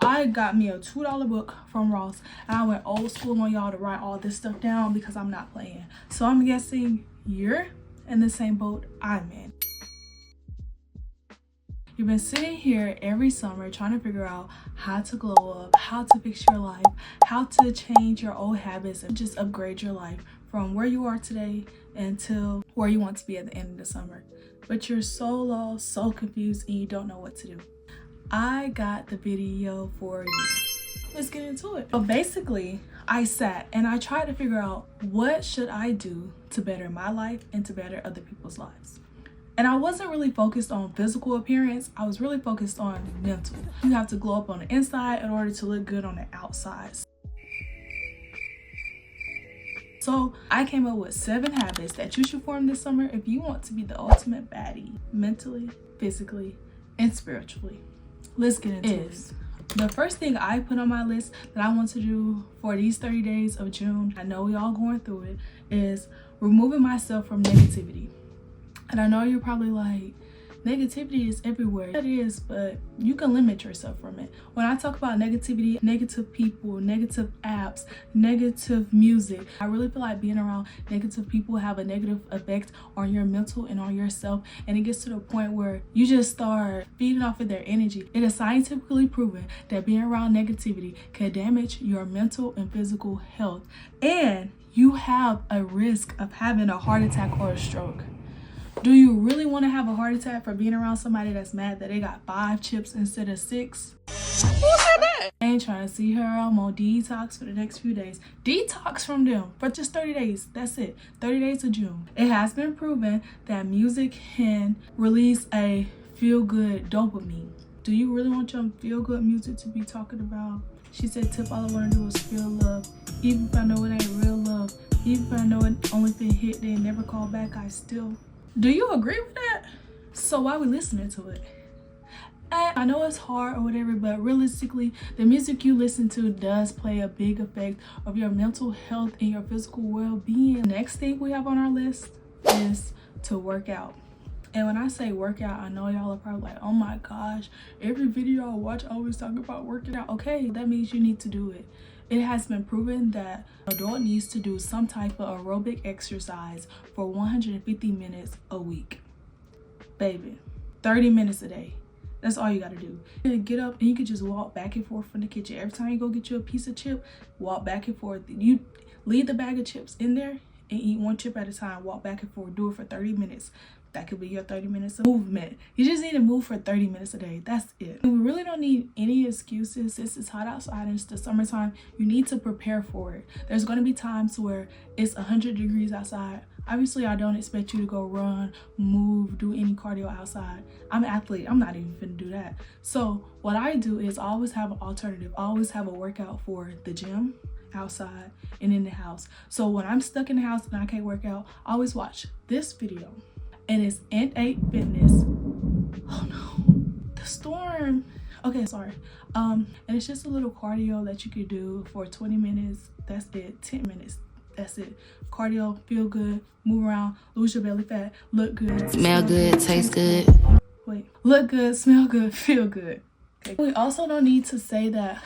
I got me a $2 book from Ross, and I went old school on y'all to write all this stuff down because I'm not playing. So I'm guessing you're in the same boat I'm in. You've been sitting here every summer trying to figure out how to glow up, how to fix your life, how to change your old habits and just upgrade your life from where you are today until where you want to be at the end of the summer. But you're so lost, so confused, and you don't know what to do. I got the video for you. Let's get into it. So basically, I sat and I tried to figure out what should I do to better my life and to better other people's lives. And I wasn't really focused on physical appearance. I was really focused on mental. You have to glow up on the inside in order to look good on the outside. So I came up with 7 habits that you should form this summer if you want to be the ultimate baddie, mentally, physically, and spiritually. Let's get into it. The first thing I put on my list that I want to do for these 30 days of June, I know we all going through it, is removing myself from negativity. And I know you're probably like, negativity is everywhere. It is, but you can limit yourself from it. When I talk about negativity, negative people, negative apps, negative music, I really feel like being around negative people have a negative effect on your mental and on yourself. And it gets to the point where you just start feeding off of their energy. It is scientifically proven that being around negativity can damage your mental and physical health. And you have a risk of having a heart attack or a stroke. Do you really want to have a heart attack for being around somebody that's mad that they got 5 chips instead of 6? Who said that? I ain't trying to see her. I'm on detox for the next few days. Detox from them for just 30 days. That's it. 30 days of June. It has been proven that music can release a feel-good dopamine. Do you really want your feel-good music to be talking about? She said, tip all I want to do is feel love. Even if I know it ain't real love. Even if I know it only been hit, they never call back, I still... Do you agree with that? So why are we listening to it? And I know it's hard or whatever, but realistically, the music you listen to does play a big effect of your mental health and your physical well-being. Next thing we have on our list is to work out. And when I say workout, I know y'all are probably like, oh my gosh, every video I watch always talk about working out. Okay, that means you need to do it. It has been proven that an adult needs to do some type of aerobic exercise for 150 minutes a week. Baby, 30 minutes a day. That's all you gotta do. You can get up and you can just walk back and forth from the kitchen. Every time you go get you a piece of chip, walk back and forth. You leave the bag of chips in there and eat 1 chip at a time. Walk back and forth. Do it for 30 minutes. That could be your 30 minutes of movement. You just need to move for 30 minutes a day. That's it. We really don't need any excuses. Since it's hot outside and it's the summertime, you need to prepare for it. There's going to be times where it's 100 degrees outside. Obviously, I don't expect you to go run, move, do any cardio outside. I'm an athlete. I'm not even finna do that. So what I do is always have an alternative. I always have a workout for the gym, outside, and in the house. So when I'm stuck in the house and I can't work out, I always watch this video. And it's N8 Fitness. Oh no, the storm. Okay, sorry. And it's just a little cardio that you could do for 20 minutes. That's it. 10 minutes. That's it. Cardio, feel good, move around, lose your belly fat, look good, smell good, taste good. Wait, look good, smell good, feel good. Okay. We also don't need to say that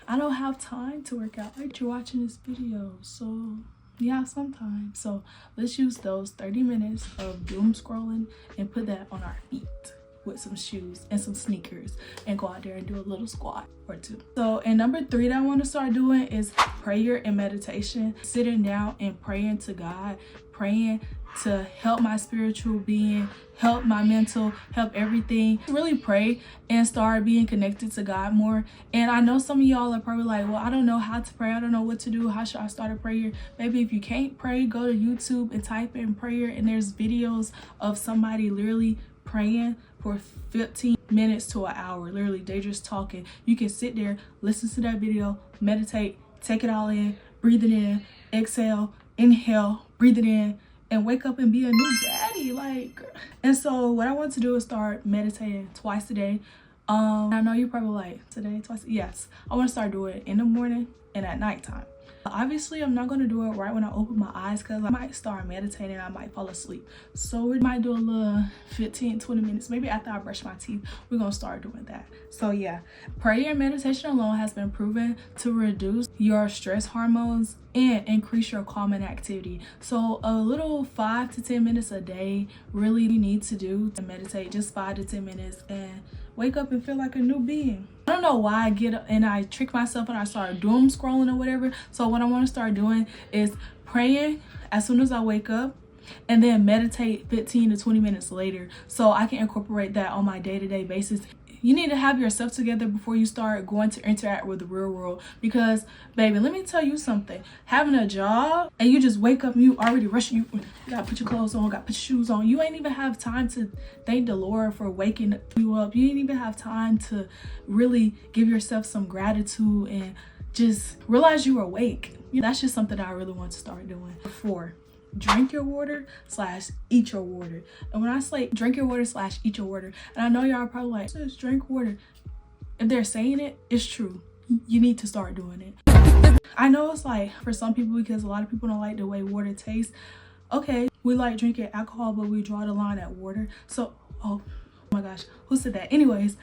I don't have time to work out. Like, you're watching this video, so yeah, sometimes. So let's use those 30 minutes of doom scrolling and put that on our feet with some shoes and some sneakers and go out there and do a little squat or 2. So, and number 3 that I want to start doing is prayer and meditation. Sitting down and praying to God, praying to help my spiritual being, help my mental, help everything. Really pray and start being connected to God more. And I know some of y'all are probably like, well, I don't know how to pray. I don't know what to do. How should I start a prayer? Maybe if you can't pray, go to YouTube and type in prayer. And there's videos of somebody literally praying for 15 minutes to an hour. Literally, they just talking. You can sit there, listen to that video, meditate, take it all in, breathe it in, exhale, inhale, breathe it in, and wake up and be a new baddie. Like, and so what I want to do is start meditating twice a day. I know you're probably like, today, twice. Yes, I want to start doing it in the morning and at nighttime. Obviously, I'm not going to do it right when I open my eyes because I might start meditating. I might fall asleep. So we might do a little 15-20 minutes. Maybe after I brush my teeth, we're going to start doing that. So yeah, prayer and meditation alone has been proven to reduce your stress hormones and increase your calming activity. So a little 5 to 10 minutes a day really you need to do to meditate, just 5 to 10 minutes, and wake up and feel like a new being. I don't know why I get up and I trick myself and I start doom scrolling or whatever. So what I want to start doing is praying as soon as I wake up and then meditate 15 to 20 minutes later, so I can incorporate that on my day-to-day basis. You need to have yourself together before you start going to interact with the real world, because baby, let me tell you something, having a job and you just wake up and you already rushing, you gotta put your clothes on, gotta put your shoes on, you ain't even have time to thank the Lord for waking you up. You ain't even have time to really give yourself some gratitude and just realize you are awake. That's just something that I really want to start doing. 4, drink your water / eat your water. And when I say drink your water / eat your water, and I know y'all are probably like, just drink water. If they're saying it, it's true. You need to start doing it. I know it's like for some people, because a lot of people don't like the way water tastes. Okay, we like drinking alcohol, but we draw the line at water. So, oh my gosh, who said that? Anyways,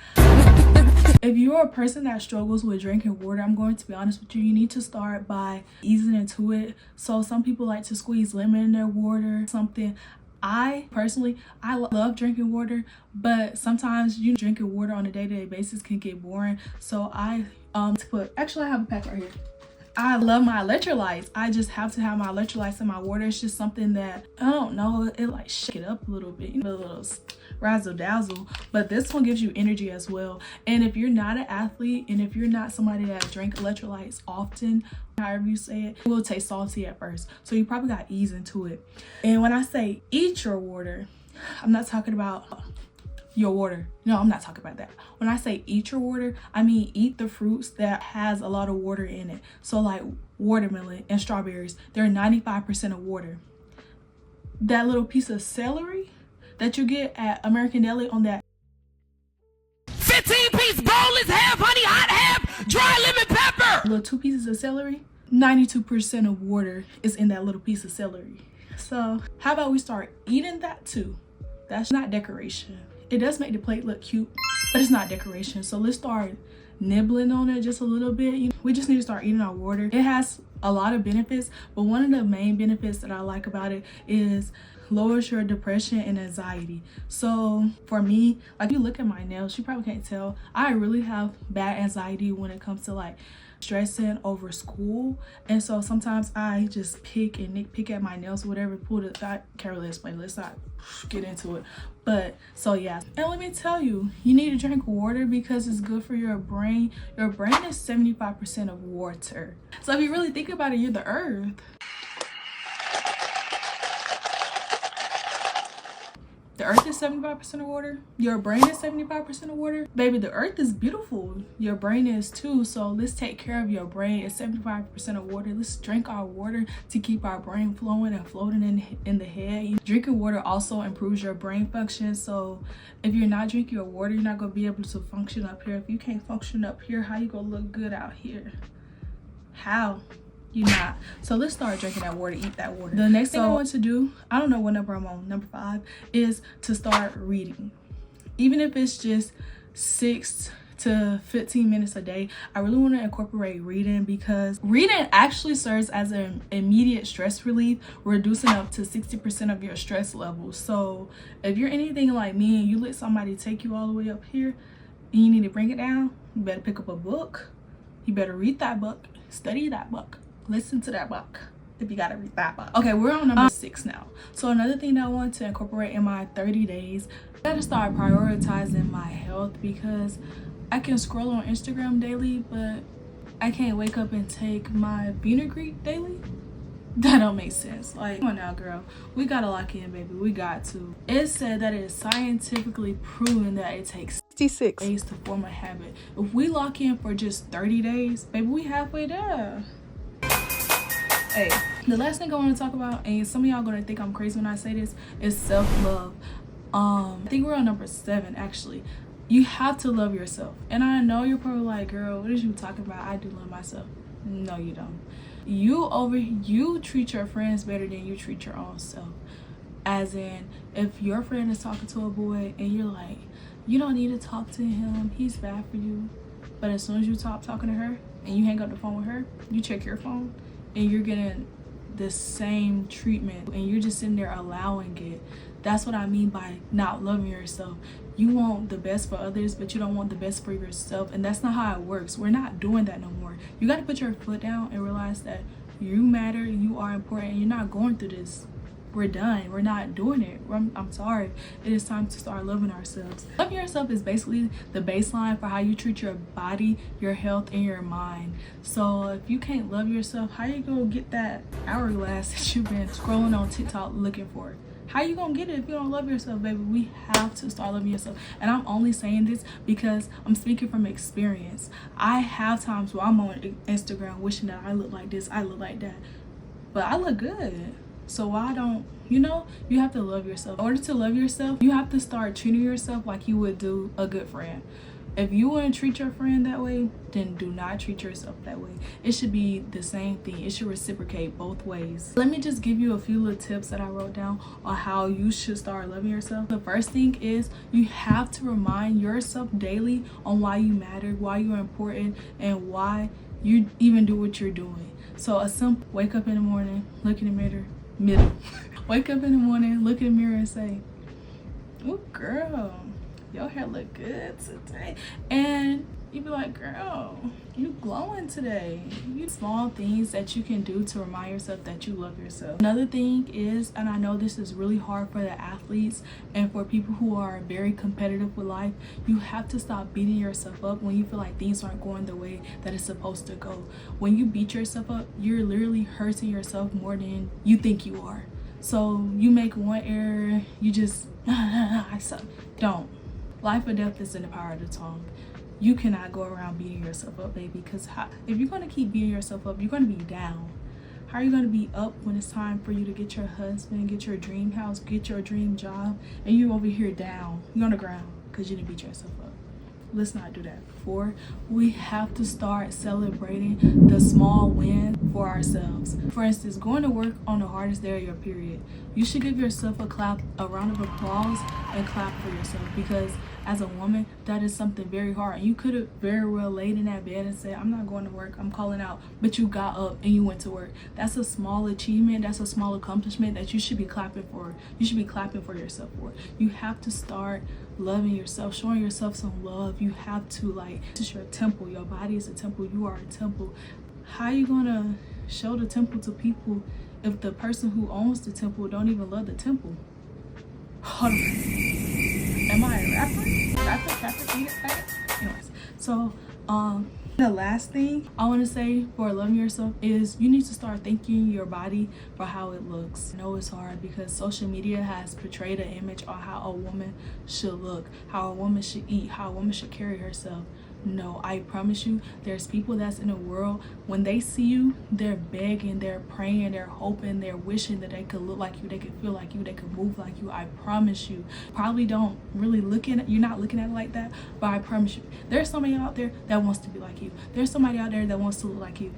if you're a person that struggles with drinking water, I'm going to be honest with you, you need to start by easing into it. So some people like to squeeze lemon in their water, something. I personally, I love drinking water, but sometimes drinking water on a day-to-day basis can get boring. So I actually I have a pack right here. I love my electrolytes. I just have to have my electrolytes in my water. It's just something that, I don't know, it like shake it up a little bit, a little razzle dazzle. But this one gives you energy as well. And if you're not an athlete, and if you're not somebody that drink electrolytes often, however you say it, it will taste salty at first. So you probably got to ease into it. And when I say eat your water, I'm not talking about your water. No, I'm not talking about that. When I say eat your water, I mean eat the fruits that has a lot of water in it. So like watermelon and strawberries, they're 95% of water. That little piece of celery that you get at American Deli on that 15-piece bowl is half honey, hot, half dry lemon pepper. Little 2 pieces of celery, 92% of water is in that little piece of celery. So how about we start eating that too? That's not decoration. It does make the plate look cute, but it's not decoration. So let's start nibbling on it just a little bit. We just need to start eating our water. It has a lot of benefits, but one of the main benefits that I like about it is lowers your depression and anxiety. So for me, like, you look at my nails, you probably can't tell, I really have bad anxiety when it comes to like stressing over school. And so sometimes I just pick and nitpick at my nails or whatever, I can't really explain, let's not get into it. But so yeah, and let me tell you, you need to drink water because it's good for your brain. Your brain is 75% of water. So if you really think about it, you're the earth. The earth is 75% of water. Your brain is 75% of water. Baby, the earth is beautiful. Your brain is too. So let's take care of your brain. It's 75% of water. Let's drink our water to keep our brain flowing and floating in the head. Drinking water also improves your brain function. So if you're not drinking your water, you're not going to be able to function up here. If you can't function up here, how you going to look good out here? How? You're not. So let's start drinking that water, eat that water. The next thing I want to do, I don't know what number I'm on, number 5, is to start reading. Even if it's just 6 to 15 minutes a day, I really want to incorporate reading, because reading actually serves as an immediate stress relief, reducing up to 60% of your stress levels. So if you're anything like me and you let somebody take you all the way up here and you need to bring it down, you better pick up a book. You better read that book, study that book. Listen to that book if you gotta read that book. Okay, we're on number 6 now. So another thing that I want to incorporate in my 30 days, I gotta start prioritizing my health, because I can scroll on Instagram daily, but I can't wake up and take my Greek daily. That don't make sense. Like, come on now, girl. We gotta lock in, baby. We got to. It said that it is scientifically proven that it takes 66 days to form a habit. If we lock in for just 30 days, baby, we halfway there. Hey, the last thing I want to talk about, and some of y'all gonna think I'm crazy when I say this, is self-love. I think we're on number 7 actually. You have to love yourself. And I know you're probably like, girl, what is you talking about? I do love myself. No, you don't. You treat your friends better than you treat your own self. As in, if your friend is talking to a boy and you're like, you don't need to talk to him, he's bad for you. But as soon as you stop talking to her and you hang up the phone with her, you check your phone and you're getting the same treatment and you're just sitting there allowing it. That's what I mean by not loving yourself. You want the best for others, but you don't want the best for yourself. And that's not how it works. We're not doing that no more. You got to put your foot down and realize that you matter, you are important, and you're not going through this. We're done. We're not doing it. I'm sorry. It is time to start loving ourselves. Loving yourself is basically the baseline for how you treat your body, your health, and your mind. So if you can't love yourself, how you gonna get that hourglass that you've been scrolling on TikTok looking for? How you gonna get it if you don't love yourself, baby? We have to start loving yourself. And I'm only saying this because I'm speaking from experience. I have times where I'm on Instagram wishing that I look like this, I look like that. But I look good. So why don't, you have to love yourself. In order to love yourself, you have to start treating yourself like you would do a good friend. If you want to treat your friend that way, then do not treat yourself that way. It should be the same thing. It should reciprocate both ways. Let me just give you a few little tips that I wrote down on how you should start loving yourself. The first thing is you have to remind yourself daily on why you matter, why you're important, and why you even do what you're doing. So a simple wake up in the morning, look in the mirror, wake up in the morning, look in the mirror and say, "Ooh, girl, your hair look good today." And you be like, girl, you glowing today. You small things that you can do to remind yourself that you love yourself. Another thing is, and I know this is really hard for the athletes and for people who are very competitive with life, you have to stop beating yourself up when you feel like things aren't going the way that it's supposed to go. When you beat yourself up, you're literally hurting yourself more than you think you are. So you make one error, you just, I suck. Don't. Life or death is in the power of the tongue. You cannot go around beating yourself up, baby, because if you're going to keep beating yourself up, you're going to be down. How are you going to be up when it's time for you to get your husband, get your dream house, get your dream job, and you over here down? You're on the ground because you didn't beat yourself up. Let's not do that. 4, we have to start celebrating the small win for ourselves. For instance, going to work on the hardest day of your period. You should give yourself a round of applause and clap for yourself, because as a woman, that is something very hard. And you could have very well laid in that bed and said, I'm not going to work, I'm calling out. But you got up and you went to work. That's a small achievement. That's a small accomplishment that you should be clapping for. You should be clapping for yourself for. You have to start loving yourself, showing yourself some love. You have to, this is your temple. Your body is a temple. You are a temple. How are you going to show the temple to people if the person who owns the temple don't even love the temple? Hold on. Am I a rapper? Anyways, so the last thing I want to say for loving yourself is you need to start thanking your body for how it looks. I know it's hard because social media has portrayed an image on how a woman should look, how a woman should eat, how a woman should carry herself. No, I promise you, there's people that's in the world, when they see you, they're begging, they're praying, they're hoping, they're wishing that they could look like you, they could feel like you, they could move like you. I promise you. Probably don't really you're not looking at it like that, but I promise you, there's somebody out there that wants to be like you. There's somebody out there that wants to look like you.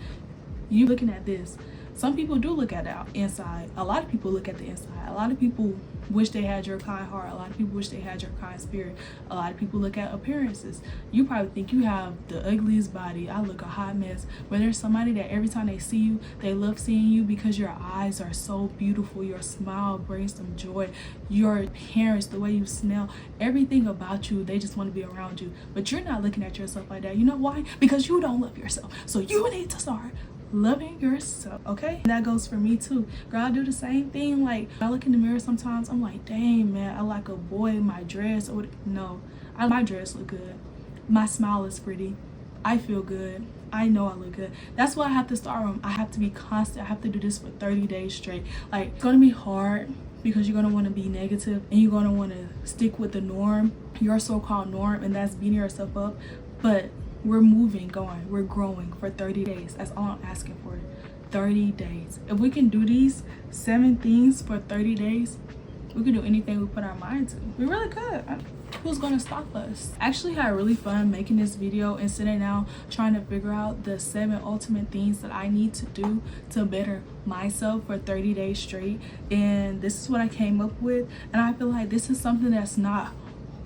You looking at this. Some people do look at the inside. A lot of people look at the inside. A lot of people wish they had your kind heart. A lot of people wish they had your kind spirit. A lot of people look at appearances. You probably think you have the ugliest body. I look a hot mess. But there's somebody that every time they see you, they love seeing you because your eyes are so beautiful. Your smile brings them joy. Your appearance, the way you smell, everything about you, they just want to be around you. But you're not looking at yourself like that. You know why? Because you don't love yourself. So you need to start loving yourself, okay? And that goes for me too. Girl, I do the same thing. Like, I look in the mirror sometimes, I'm like, dang, man, I like a boy in my dress. No, my dress look good. My smile is pretty. I feel good. I know I look good. That's why I have to start from. I have to be constant. I have to do this for 30 days straight. Like, it's gonna be hard because you're gonna want to be negative and you're gonna want to stick with the norm, your so-called norm, and that's beating yourself up. But we're moving, we're growing for 30 days. That's all I'm asking for. 30 days. If we can do these 7 things for 30 days, we can do anything we put our mind to. We really could. who's gonna stop us? I actually had really fun making this video and sitting down trying to figure out the 7 ultimate things that I need to do to better myself for 30 days straight, and this is what I came up with. And I feel like this is something that's not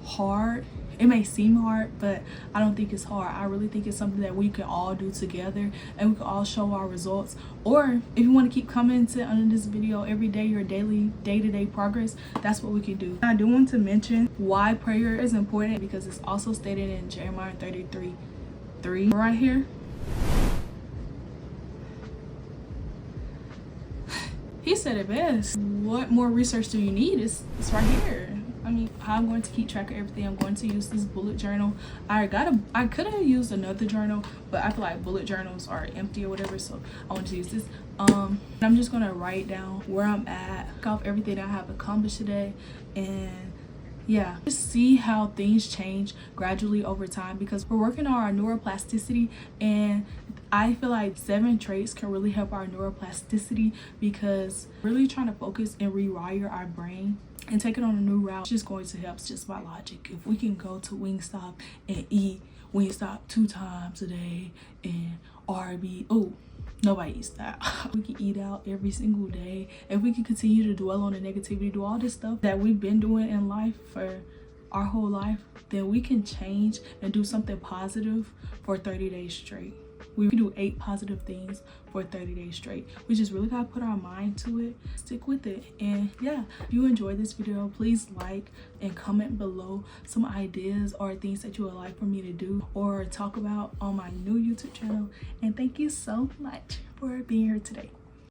hard. It may seem hard, but I don't think it's hard. I really think it's something that we can all do together and we can all show our results. Or if you want to keep commenting under this video every day, your daily day-to-day progress, that's what we can do. I do want to mention why prayer is important, because it's also stated in Jeremiah 33:3 right here. He said it best. What more research do you need? It's right here. I mean, how I'm going to keep track of everything, I'm going to use this bullet journal. I could have used another journal, but I feel like bullet journals are empty or whatever, so I want to use this. I'm just gonna write down where I'm at, off everything that I have accomplished today, and yeah, just see how things change gradually over time, because we're working on our neuroplasticity, and I feel like 7 traits can really help our neuroplasticity, because really trying to focus and rewire our brain and take it on a new route is just going to help, just by logic. If we can go to Wingstop and eat Wingstop 2 times a day and RB, oh, nobody eats that. We can eat out every single day. If we can continue to dwell on the negativity, do all this stuff that we've been doing in life for our whole life, then we can change and do something positive for 30 days straight. We can do 8 positive things for 30 days straight. We just really gotta put our mind to it, stick with it. And yeah, if you enjoyed this video, please like and comment below some ideas or things that you would like for me to do or talk about on my new YouTube channel. And thank you so much for being here today.